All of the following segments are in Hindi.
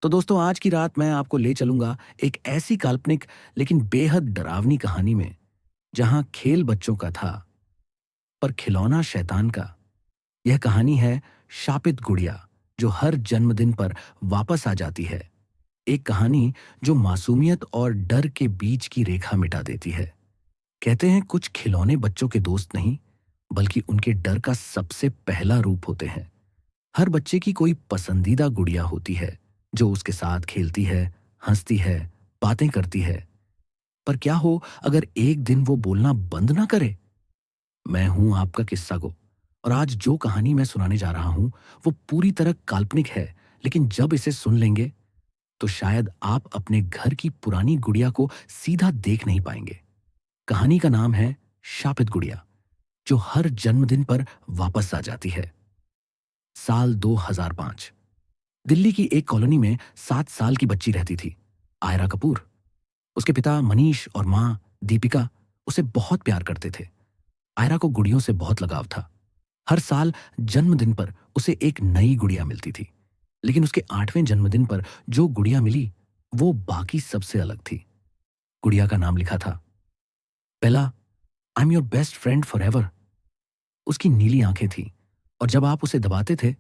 तो दोस्तों आज की रात मैं आपको ले चलूंगा एक ऐसी काल्पनिक लेकिन बेहद डरावनी कहानी में जहां खेल बच्चों का था पर खिलौना शैतान का। यह कहानी है शापित गुड़िया जो हर जन्मदिन पर वापस आ जाती है। एक कहानी जो मासूमियत और डर के बीच की रेखा मिटा देती है। कहते हैं कुछ खिलौने बच्चों के दोस्त नहीं बल्कि उनके डर का सबसे पहला रूप होते हैं। हर बच्चे की कोई पसंदीदा गुड़िया होती है जो उसके साथ खेलती है, हंसती है, बातें करती है। पर क्या हो अगर एक दिन वो बोलना बंद ना करे? मैं हूं आपका किस्सा गो और आज जो कहानी मैं सुनाने जा रहा हूं वो पूरी तरह काल्पनिक है, लेकिन जब इसे सुन लेंगे तो शायद आप अपने घर की पुरानी गुड़िया को सीधा देख नहीं पाएंगे। कहानी का नाम है शापित गुड़िया जो हर जन्मदिन पर वापस आ जाती है। साल 2005। दिल्ली की एक कॉलोनी में 7 साल की बच्ची रहती थी, आयरा कपूर। उसके पिता मनीष और माँ दीपिका उसे बहुत प्यार करते थे। आयरा को गुड़ियों से बहुत लगाव था। हर साल जन्मदिन पर उसे एक नई गुड़िया मिलती थी, लेकिन उसके 8वें जन्मदिन पर जो गुड़िया मिली वो बाकी सबसे अलग थी। गुड़िया का नाम लिखा था Bela, I am your best friend forever एवर। उसकी नीली आंखें थी और जब आप उसे दबाते थे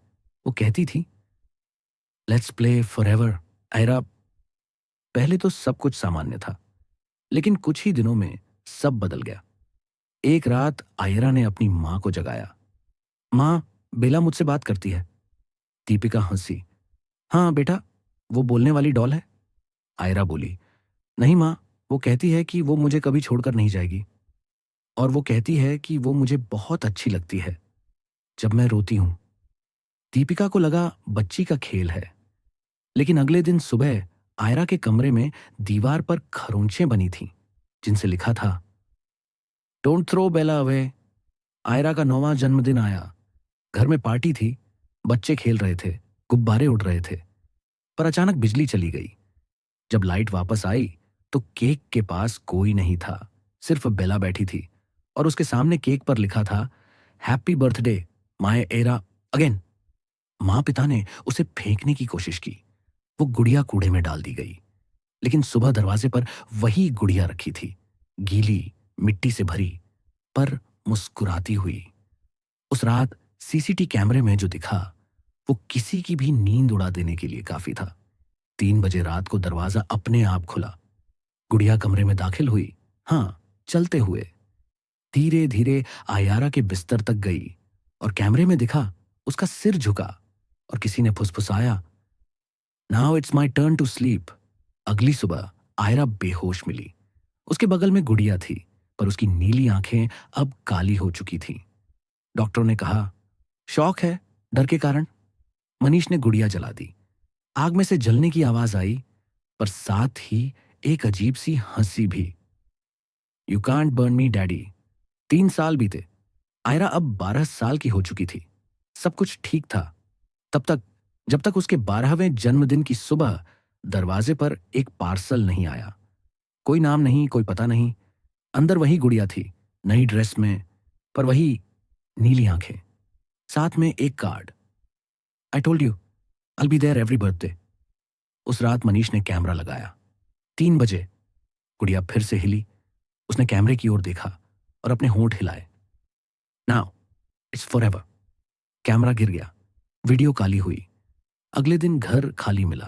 वो कहती थी let's play forever Aira. पहले तो सब कुछ सामान्य था, लेकिन कुछ ही दिनों में सब बदल गया। एक रात आयरा ने अपनी मां को जगाया। मां, बेला मुझसे बात करती है। दीपिका हंसी। हाँ बेटा, वो बोलने वाली डॉल है। आयरा बोली, नहीं मां, वो कहती है कि वो मुझे कभी छोड़कर नहीं जाएगी और वो कहती है कि वो मुझे बहुत अच्छी लगती है जब मैं रोती हूं। दीपिका को लगा बच्ची का खेल है, लेकिन अगले दिन सुबह आयरा के कमरे में दीवार पर खरोंचें बनी थीं जिनसे लिखा था don't throw Bella away. Aira का 9वां जन्मदिन आया। घर में पार्टी थी, बच्चे खेल रहे थे, गुब्बारे उड़ रहे थे। पर अचानक बिजली चली गई। जब लाइट वापस आई तो केक के पास कोई नहीं था, सिर्फ बेला बैठी थी और उसके सामने केक पर लिखा था happy birthday my era again. माँ पिता ने उसे फेंकने की कोशिश की। वो गुड़िया कूड़े में डाल दी गई, लेकिन सुबह दरवाजे पर वही गुड़िया रखी थी, गीली, मिट्टी से भरी, पर मुस्कुराती हुई। उस रात सीसीटी कैमरे में जो दिखा वो किसी की भी नींद उड़ा देने के लिए काफी था। 3 बजे रात को दरवाजा अपने आप खुला। गुड़िया कमरे में दाखिल हुई, हाँ, चलते हुए। धीरे धीरे आयारा के बिस्तर तक गई और कैमरे में दिखा उसका सिर झुका और किसी ने फुसफुसाया now it's my turn to sleep. अगली सुबह आयरा बेहोश मिली। उसके बगल में गुड़िया थी, पर उसकी नीली आंखें अब काली हो चुकी थीं। डॉक्टरों ने कहा शॉक है, डर के कारण। मनीष ने गुड़िया जला दी। आग में से जलने की आवाज आई, पर साथ ही एक अजीब सी हंसी भी। You can't burn me daddy. 3 साल बीते। आयरा अब 12 साल की हो चुकी थी। सब कुछ ठीक था तब तक, जब तक उसके 12वें जन्मदिन की सुबह दरवाजे पर एक पार्सल नहीं आया। कोई नाम नहीं, कोई पता नहीं। अंदर वही गुड़िया थी, नई ड्रेस में, पर वही नीली आंखें। साथ में एक card, I told you I be there every birthday. उस रात मनीष ने कैमरा लगाया। 3 बजे गुड़िया फिर से हिली। उसने कैमरे की ओर देखा और अपने होंठ हिलाए। Now it's for ever. Camera गिर गया। वीडियो काली हुई। अगले दिन घर खाली मिला।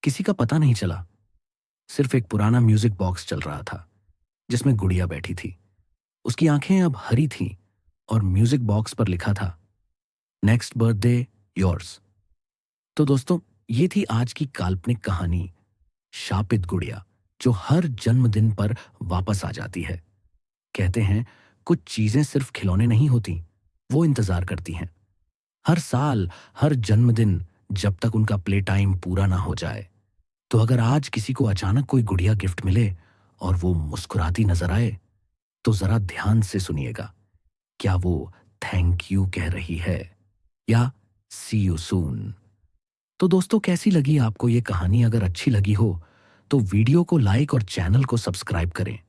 किसी का पता नहीं चला। सिर्फ एक पुराना म्यूजिक बॉक्स चल रहा था जिसमें गुड़िया बैठी थी। उसकी आंखें अब हरी थीं और म्यूजिक बॉक्स पर लिखा था नेक्स्ट बर्थडे योर्स। तो दोस्तों, ये थी आज की काल्पनिक कहानी शापित गुड़िया जो हर जन्मदिन पर वापस आ जाती है। कहते हैं कुछ चीजें सिर्फ खिलौने नहीं होती, वो इंतजार करती हैं हर साल, हर जन्मदिन, जब तक उनका प्ले टाइम पूरा ना हो जाए। तो अगर आज किसी को अचानक कोई गुड़िया गिफ्ट मिले और वो मुस्कुराती नजर आए तो जरा ध्यान से सुनिएगा। क्या वो थैंक यू कह रही है या सी यू सून? तो दोस्तों, कैसी लगी आपको ये कहानी? अगर अच्छी लगी हो तो वीडियो को लाइक और चैनल को सब्सक्राइब करें।